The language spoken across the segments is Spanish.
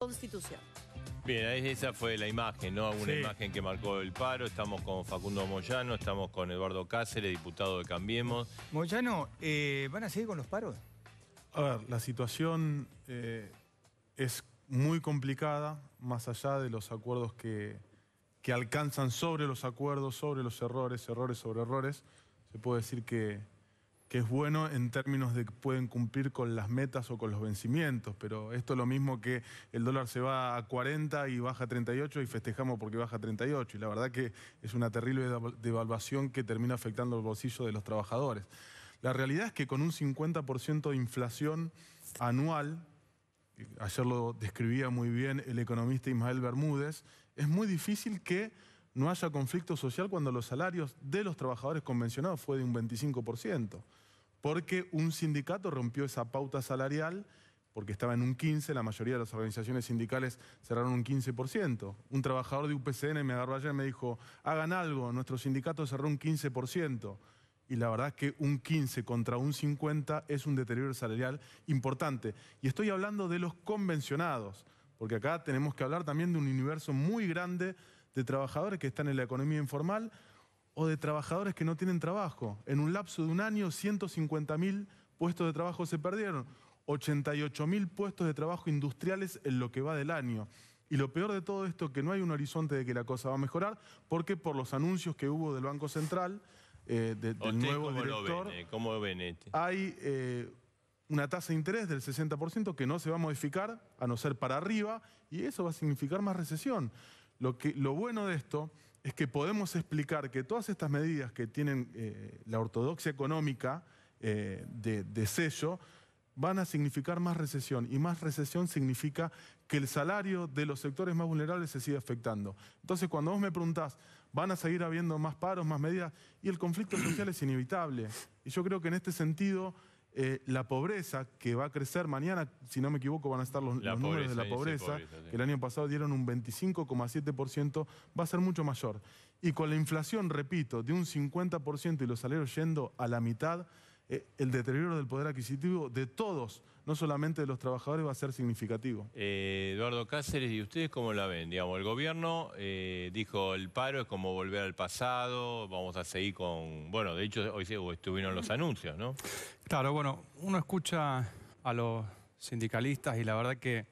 Constitución. Bien, esa fue la imagen, ¿no? Una Sí. imagen que marcó el paro. Estamos con Facundo Moyano, estamos con Eduardo Cáceres, diputado de Cambiemos. Moyano, ¿van a seguir con los paros? A ver, la situación es muy complicada, más allá de los acuerdos que alcanzan sobre los acuerdos, sobre los errores sobre errores. Se puede decir que es bueno en términos de que pueden cumplir con las metas o con los vencimientos, pero esto es lo mismo que el dólar se va a 40 y baja a 38 y festejamos porque baja a 38. Y la verdad que es una terrible devaluación que termina afectando el bolsillo de los trabajadores. La realidad es que con un 50% de inflación anual, ayer lo describía muy bien el economista Ismael Bermúdez, es muy difícil que no haya conflicto social cuando los salarios de los trabajadores convencionados fue de un 25%. Porque un sindicato rompió esa pauta salarial, porque estaba en un 15%, la mayoría de las organizaciones sindicales cerraron un 15%. Un trabajador de UPCN me agarró ayer y me dijo, hagan algo, nuestro sindicato cerró un 15%. Y la verdad es que un 15 contra un 50 es un deterioro salarial importante. Y estoy hablando de los convencionados, porque acá tenemos que hablar también de un universo muy grande de trabajadores que están en la economía informal o de trabajadores que no tienen trabajo. En un lapso de un año, 150.000 puestos de trabajo se perdieron, 88.000 puestos de trabajo industriales en lo que va del año. Y lo peor de todo esto es que no hay un horizonte de que la cosa va a mejorar, porque por los anuncios que hubo del Banco Central, del nuevo director, ¿Cómo ven este? hay una tasa de interés del 60% que no se va a modificar, a no ser para arriba, y eso va a significar más recesión. Lo bueno de esto es que podemos explicar que todas estas medidas que tienen la ortodoxia económica de sello van a significar más recesión, y más recesión significa que el salario de los sectores más vulnerables se sigue afectando. Entonces, cuando vos me preguntás, ¿van a seguir habiendo más paros, más medidas? Y el conflicto social es inevitable. Y yo creo que en este sentido, la pobreza, que va a crecer mañana, si no me equivoco, van a estar los números de la pobreza, sí. que el año pasado dieron un 25,7%, va a ser mucho mayor. Y con la inflación, repito, de un 50% y los salarios yendo a la mitad, el deterioro del poder adquisitivo de todos, no solamente de los trabajadores, va a ser significativo. Eduardo Cáceres, ¿y ustedes cómo la ven? Digamos, el gobierno dijo el paro es como volver al pasado, vamos a seguir con... Bueno, de hecho, hoy estuvieron los anuncios, ¿no? Claro, bueno, uno escucha a los sindicalistas y la verdad que,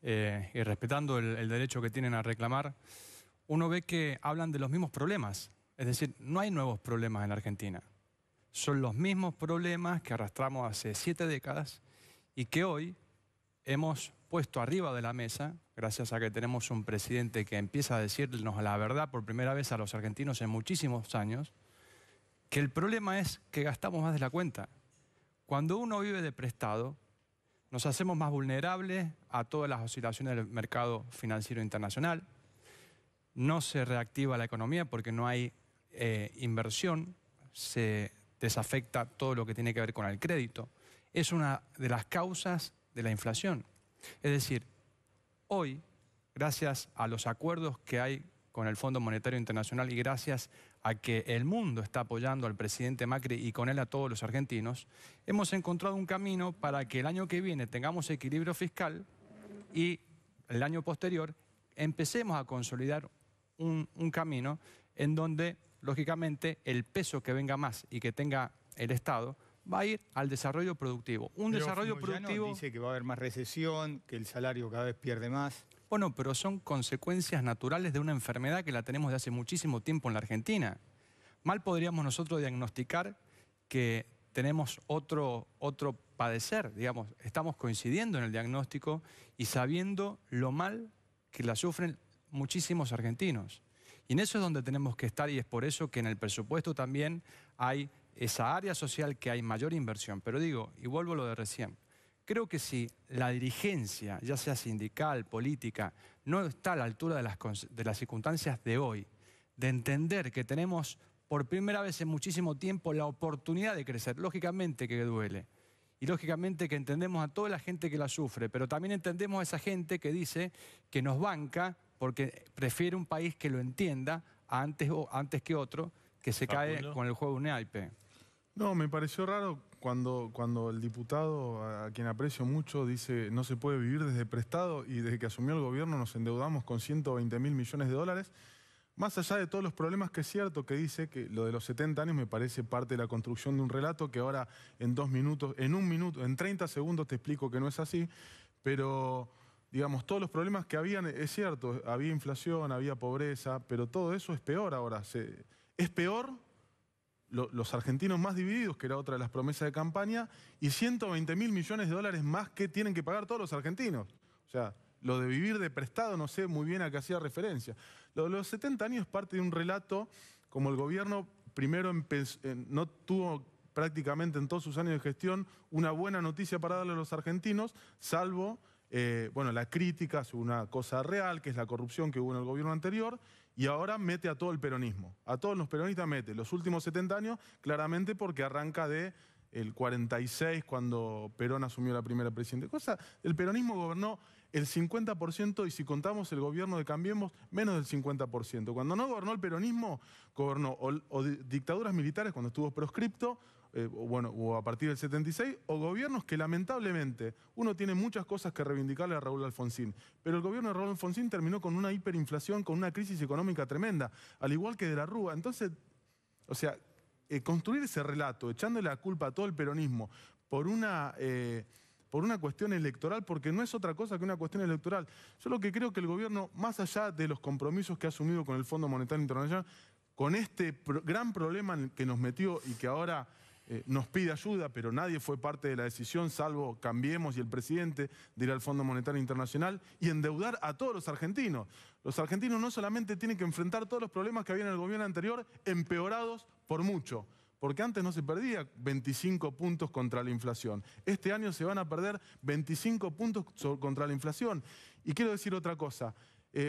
y respetando el derecho que tienen a reclamar, uno ve que hablan de los mismos problemas. Es decir, no hay nuevos problemas en la Argentina. Son los mismos problemas que arrastramos hace 7 décadas y que hoy hemos puesto arriba de la mesa, gracias a que tenemos un presidente que empieza a decirnos la verdad por primera vez a los argentinos en muchísimos años, que el problema es que gastamos más de la cuenta. Cuando uno vive de prestado, nos hacemos más vulnerables a todas las oscilaciones del mercado financiero internacional, no se reactiva la economía porque no hay inversión, se desafecta todo lo que tiene que ver con el crédito. Es una de las causas de la inflación. Es decir, hoy, gracias a los acuerdos que hay con el Fondo Monetario Internacional y gracias a que el mundo está apoyando al presidente Macri y con él a todos los argentinos, hemos encontrado un camino para que el año que viene tengamos equilibrio fiscal y el año posterior empecemos a consolidar un camino en donde, lógicamente, el peso que venga más y que tenga el Estado va a ir al desarrollo productivo. Un desarrollo productivo... dice que va a haber más recesión, que el salario cada vez pierde más. Bueno, pero son consecuencias naturales de una enfermedad que la tenemos de hace muchísimo tiempo en la Argentina. Mal podríamos nosotros diagnosticar que tenemos otro padecer, digamos. Estamos coincidiendo en el diagnóstico y sabiendo lo mal que la sufren muchísimos argentinos. Y en eso es donde tenemos que estar y es por eso que en el presupuesto también hay esa área social que hay mayor inversión. Pero digo, y vuelvo a lo de recién, creo que si la dirigencia, ya sea sindical, política, no está a la altura de las circunstancias de hoy, de entender que tenemos por primera vez en muchísimo tiempo la oportunidad de crecer, lógicamente que duele. Y lógicamente que entendemos a toda la gente que la sufre, pero también entendemos a esa gente que dice que nos banca porque prefiere un país que lo entienda antes que otro, que se cae con el juego de un naipe. No, me pareció raro cuando el diputado, a quien aprecio mucho, dice no se puede vivir desde prestado y desde que asumió el gobierno nos endeudamos con 120.000 millones de dólares, más allá de todos los problemas que es cierto que dice que lo de los 70 años me parece parte de la construcción de un relato que ahora en 2 minutos, en 1 minuto, en 30 segundos te explico que no es así, pero digamos, todos los problemas que habían, es cierto, había inflación, había pobreza, pero todo eso es peor ahora. Es peor los argentinos más divididos, que era otra de las promesas de campaña, y 120.000 millones de dólares más que tienen que pagar todos los argentinos. O sea, lo de vivir de prestado, no sé muy bien a qué hacía referencia. Lo de los 70 años es parte de un relato, como el gobierno primero no tuvo prácticamente en todos sus años de gestión una buena noticia para darle a los argentinos, salvo bueno, la crítica es una cosa real, que es la corrupción que hubo en el gobierno anterior, y ahora mete a todo el peronismo. A todos los peronistas mete. Los últimos 70 años, claramente porque arranca de el 46, cuando Perón asumió la primera presidencia. El peronismo gobernó el 50% y si contamos el gobierno de Cambiemos, menos del 50%. Cuando no gobernó el peronismo, gobernó o dictaduras militares cuando estuvo proscripto, o a partir del 76, o gobiernos que lamentablemente uno tiene muchas cosas que reivindicarle a Raúl Alfonsín, pero el gobierno de Raúl Alfonsín terminó con una hiperinflación, con una crisis económica tremenda, al igual que de la Rúa. Entonces, o sea, construir ese relato, echándole la culpa a todo el peronismo por una cuestión electoral, porque no es otra cosa que una cuestión electoral. Yo lo que creo que el gobierno, más allá de los compromisos que ha asumido con el Fondo Monetario Internacional, con este gran problema en el que nos metió y que ahora nos pide ayuda, pero nadie fue parte de la decisión, salvo Cambiemos y el presidente, de ir al Fondo Monetario Internacional y endeudar a todos los argentinos. Los argentinos no solamente tienen que enfrentar todos los problemas que había en el gobierno anterior, empeorados por mucho, porque antes no se perdía 25 puntos contra la inflación. Este año se van a perder 25 puntos contra la inflación. Y quiero decir otra cosa.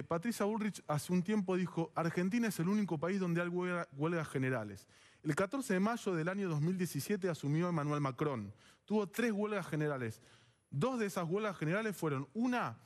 Patricia Bullrich hace un tiempo dijo: Argentina es el único país donde hay huelgas generales. El 14 de mayo del año 2017 asumió Emmanuel Macron. Tuvo 3 huelgas generales. 2 de esas huelgas generales fueron una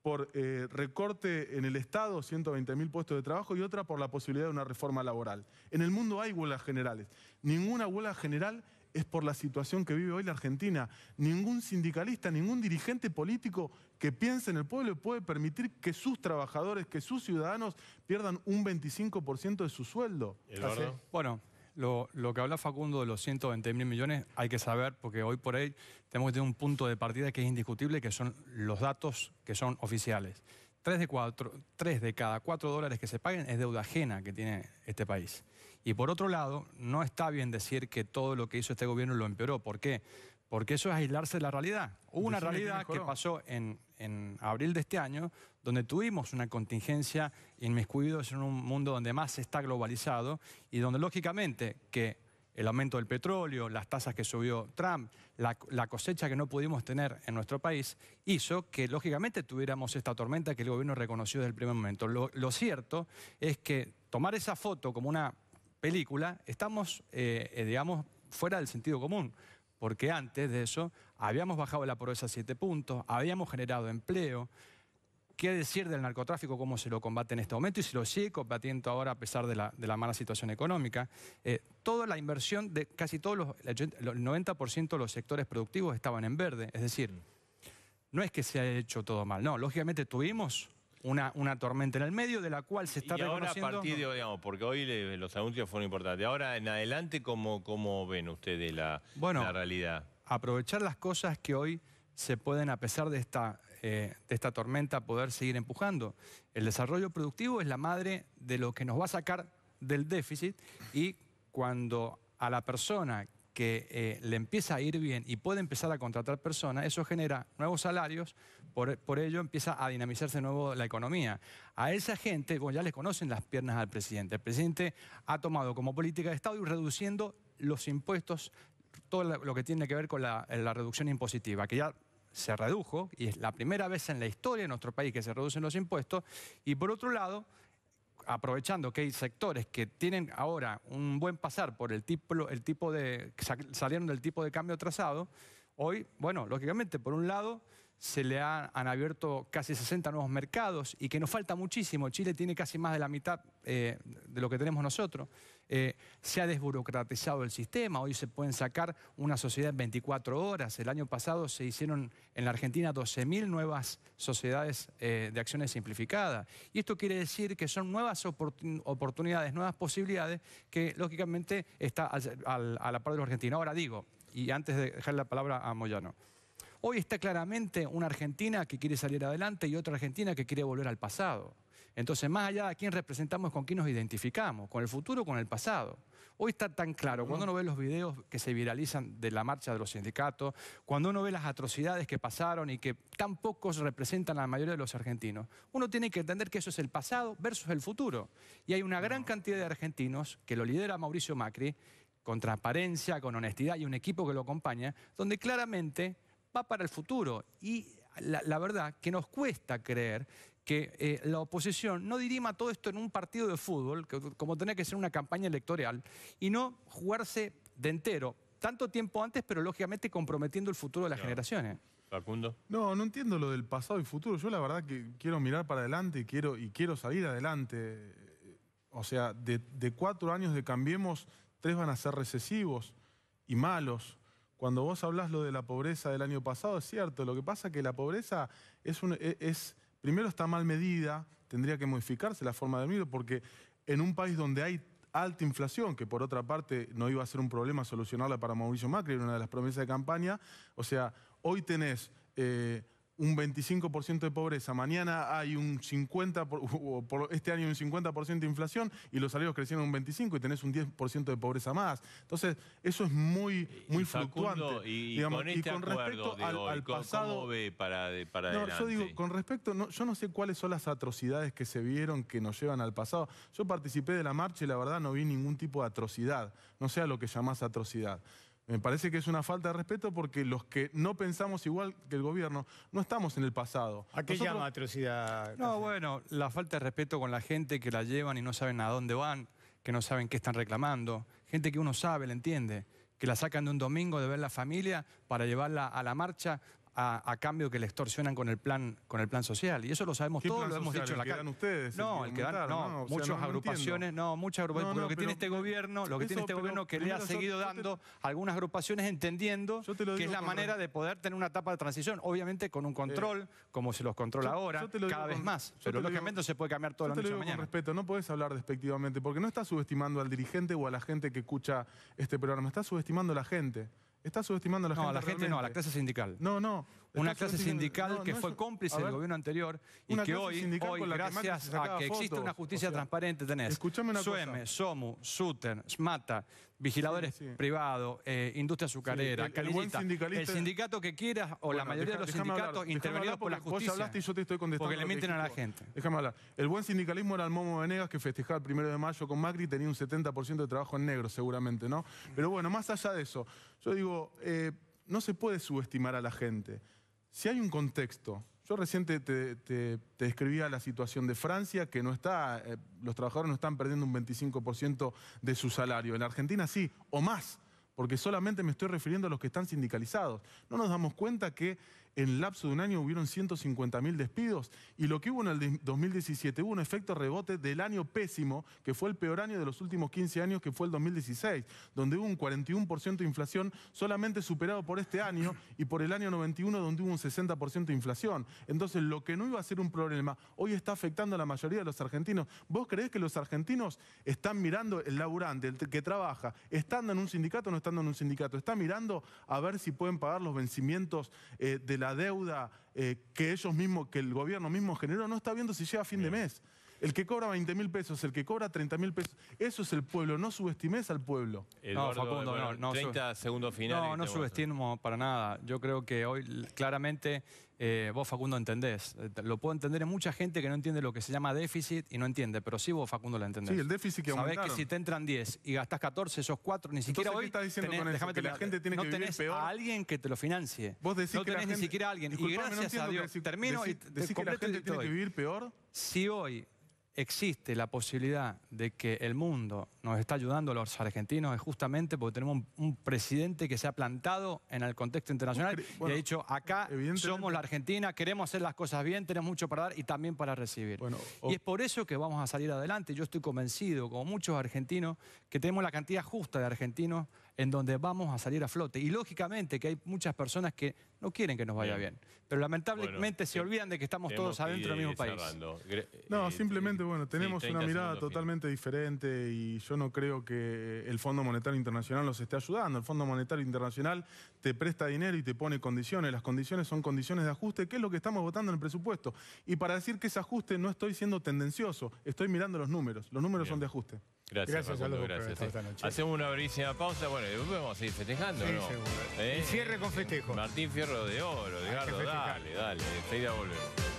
por recorte en el Estado, 120.000 puestos de trabajo, y otra por la posibilidad de una reforma laboral. En el mundo hay huelgas generales. Ninguna huelga general es por la situación que vive hoy la Argentina. Ningún sindicalista, ningún dirigente político que piense en el pueblo puede permitir que sus trabajadores, que sus ciudadanos pierdan un 25% de su sueldo. ¿Eduardo? Bueno, lo que habla Facundo de los 120.000 millones hay que saber, porque hoy por hoy tenemos que tener un punto de partida que es indiscutible, que son los datos que son oficiales. 3 de cada 4 dólares que se paguen es deuda ajena que tiene este país. Y por otro lado, no está bien decir que todo lo que hizo este gobierno lo empeoró. ¿Por qué? Porque eso es aislarse de la realidad. Hubo una realidad que pasó en abril de este año, donde tuvimos una contingencia inmiscuidos en un mundo donde más está globalizado y donde lógicamente que el aumento del petróleo, las tasas que subió Trump, la cosecha que no pudimos tener en nuestro país, hizo que lógicamente tuviéramos esta tormenta que el gobierno reconoció desde el primer momento. Lo cierto es que tomar esa foto como una película, estamos, digamos, fuera del sentido común. Porque antes de eso habíamos bajado la pobreza a 7 puntos, habíamos generado empleo. ¿Qué decir del narcotráfico, cómo se lo combate en este momento y si lo sigue combatiendo ahora a pesar de la mala situación económica? Toda la inversión de casi todos el 90% de los sectores productivos estaban en verde. Es decir, no es que se haya hecho todo mal, no. Lógicamente tuvimos una tormenta en el medio de la cual se está reconociendo... Y ahora a partir de, digamos, porque hoy los anuncios fueron importantes. Ahora en adelante, ¿cómo ven ustedes la realidad? Aprovechar las cosas que hoy se pueden, a pesar de esta tormenta, poder seguir empujando. El desarrollo productivo es la madre de lo que nos va a sacar del déficit, y cuando a la persona que le empieza a ir bien y puede empezar a contratar personas, eso genera nuevos salarios, por ello empieza a dinamizarse de nuevo la economía. A esa gente, bueno, ya les conocen las piernas al presidente. El presidente ha tomado como política de Estado ir reduciendo los impuestos, todo lo que tiene que ver con la reducción impositiva, que ya se redujo, y es la primera vez en la historia de nuestro país que se reducen los impuestos, y por otro lado, aprovechando que hay sectores que tienen ahora un buen pasar por salieron del tipo de cambio atrasado, hoy, bueno, lógicamente, por un lado, se le han abierto casi 60 nuevos mercados y que nos falta muchísimo. Chile tiene casi más de la mitad de lo que tenemos nosotros. Se ha desburocratizado el sistema, hoy se pueden sacar una sociedad en 24 horas. El año pasado se hicieron en la Argentina 12.000 nuevas sociedades de acciones simplificadas. Y esto quiere decir que son nuevas oportunidades, nuevas posibilidades que lógicamente está a la par de los argentinos. Ahora digo, y antes de dejar la palabra a Moyano, hoy está claramente una Argentina que quiere salir adelante y otra Argentina que quiere volver al pasado. Entonces, más allá de quién representamos, con quién nos identificamos, con el futuro o con el pasado. Hoy está tan claro, cuando uno ve los videos que se viralizan de la marcha de los sindicatos, cuando uno ve las atrocidades que pasaron y que tan pocos representan a la mayoría de los argentinos, uno tiene que entender que eso es el pasado versus el futuro. Y hay una gran cantidad de argentinos, que lo lidera Mauricio Macri, con transparencia, con honestidad y un equipo que lo acompaña, donde claramente va para el futuro. Y la verdad que nos cuesta creer que la oposición no dirima todo esto en un partido de fútbol, como tenía que ser una campaña electoral, y no jugarse de entero, tanto tiempo antes, pero lógicamente comprometiendo el futuro de las generaciones. Facundo. No entiendo lo del pasado y futuro. Yo la verdad que quiero mirar para adelante y quiero salir adelante. O sea, de 4 años de Cambiemos, 3 van a ser recesivos y malos. Cuando vos hablás lo de la pobreza del año pasado, es cierto. Lo que pasa es que la pobreza primero está mal medida, tendría que modificarse la forma de medirlo, porque en un país donde hay alta inflación, que por otra parte no iba a ser un problema solucionarla para Mauricio Macri, era una de las promesas de campaña, o sea, hoy tenés un 25% de pobreza, mañana hay un 50%, por este año un 50% de inflación y los salarios crecieron un 25% y tenés un 10% de pobreza más. Entonces, eso es muy fluctuante. Facundo, y con respecto al pasado, ¿cómo ve para adelante? Yo digo, con respecto, yo no sé cuáles son las atrocidades que se vieron que nos llevan al pasado. Yo participé de la marcha y la verdad no vi ningún tipo de atrocidad. No sé a lo que llamás atrocidad. Me parece que es una falta de respeto porque los que no pensamos igual que el gobierno no estamos en el pasado. ¿A qué llama atrocidad? No, bueno, la falta de respeto con la gente que la llevan y no saben a dónde van, que no saben qué están reclamando. Gente que uno sabe, le entiende, que la sacan de un domingo de ver la familia para llevarla a la marcha a cambio que le extorsionan con el plan social. Y eso lo sabemos todos, lo hemos dicho en la calle. Ustedes? No, muchas agrupaciones, porque lo que tiene este gobierno, que le ha seguido dando algunas agrupaciones entendiendo que es la manera de poder tener una etapa de transición, obviamente con un control, como se los controla ahora, cada vez más. Pero lógicamente no se puede cambiar todo la noche a la mañana. Con respeto, no podés hablar despectivamente, porque no estás subestimando al dirigente o a la gente que escucha este programa, estás subestimando a la gente. Está subestimando a la gente. No, a la gente no, a la clase sindical. No. Una clase sindical que fue cómplice del gobierno anterior y que hoy gracias a que existe una justicia transparente, tenés SUEME, SOMU, SUTER, SMATA, vigiladores privados, industria azucarera, Canillita, el sindicato que quieras o la mayoría de los sindicatos intervenidos por la justicia. Vos hablaste y yo te estoy contestando. Porque le mienten a la gente. Déjame hablar. El buen sindicalismo era el Momo Venegas que festejaba el 1 de mayo con Macri y tenía un 70% de trabajo en negro seguramente, ¿no? Pero bueno, más allá de eso, yo digo, no se puede subestimar a la gente. Si hay un contexto, yo recién te describía la situación de Francia, que no está, los trabajadores no están perdiendo un 25% de su salario. En la Argentina sí, o más, porque solamente me estoy refiriendo a los que están sindicalizados. No nos damos cuenta que en el lapso de un año hubieron 150.000 despidos y lo que hubo en el 2017 hubo un efecto rebote del año pésimo, que fue el peor año de los últimos 15 años, que fue el 2016, donde hubo un 41% de inflación, solamente superado por este año y por el año 91, donde hubo un 60% de inflación. Entonces, lo que no iba a ser un problema, hoy está afectando a la mayoría de los argentinos. ¿Vos creés que los argentinos están mirando el laburante, el que trabaja, estando en un sindicato o no estando en un sindicato? ¿Está mirando a ver si pueden pagar los vencimientos de la deuda que ellos mismos, que el gobierno mismo generó? No está viendo si llega a fin de mes. El que cobra 20.000 pesos, el que cobra 30.000 pesos, eso es el pueblo. No subestimes al pueblo. Eduardo, Facundo, no. 30 segundos finales. No subestimo para nada. Yo creo que hoy claramente vos, Facundo, entendés. Lo puedo entender en mucha gente que no entiende lo que se llama déficit y no entiende, pero sí vos, Facundo, lo entendés. Sí, el déficit que aumentaron. Sabés que si te entran 10 y gastás 14, esos 4, ni siquiera hoy... ¿Qué estás diciendo con eso? Que la gente tiene que vivir peor. No tenés a alguien que te lo financie. Vos decís no que tenés la gente, ni siquiera a alguien. Y gracias a Dios, termino y decís que la gente tiene que vivir peor. Si hoy existe la posibilidad de que el mundo nos está ayudando a los argentinos es justamente porque tenemos un presidente que se ha plantado en el contexto internacional y ha dicho, acá somos la Argentina, queremos hacer las cosas bien, tenemos mucho para dar y también para recibir. Y es por eso que vamos a salir adelante. Yo estoy convencido, como muchos argentinos, que tenemos la cantidad justa de argentinos en donde vamos a salir a flote. Y lógicamente que hay muchas personas que no quieren que nos vaya bien. Pero lamentablemente se olvidan de que estamos todos adentro del mismo país. No, simplemente, bueno, tenemos una mirada totalmente diferente y yo no creo que el Fondo Monetario Internacional nos esté ayudando. El Fondo Monetario Internacional te presta dinero y te pone condiciones. Las condiciones son condiciones de ajuste, que es lo que estamos votando en el presupuesto. Y para decir que es ajuste no estoy siendo tendencioso, estoy mirando los números. Los números son de ajuste. Gracias, Facundo, gracias. esta noche. Hacemos una brevísima pausa, bueno, y después vamos a seguir festejando, Sí, ¿no? seguro. Y cierre con festejo. Martín Fierro de Oro, Edgardo, dale, enseguida volvemos.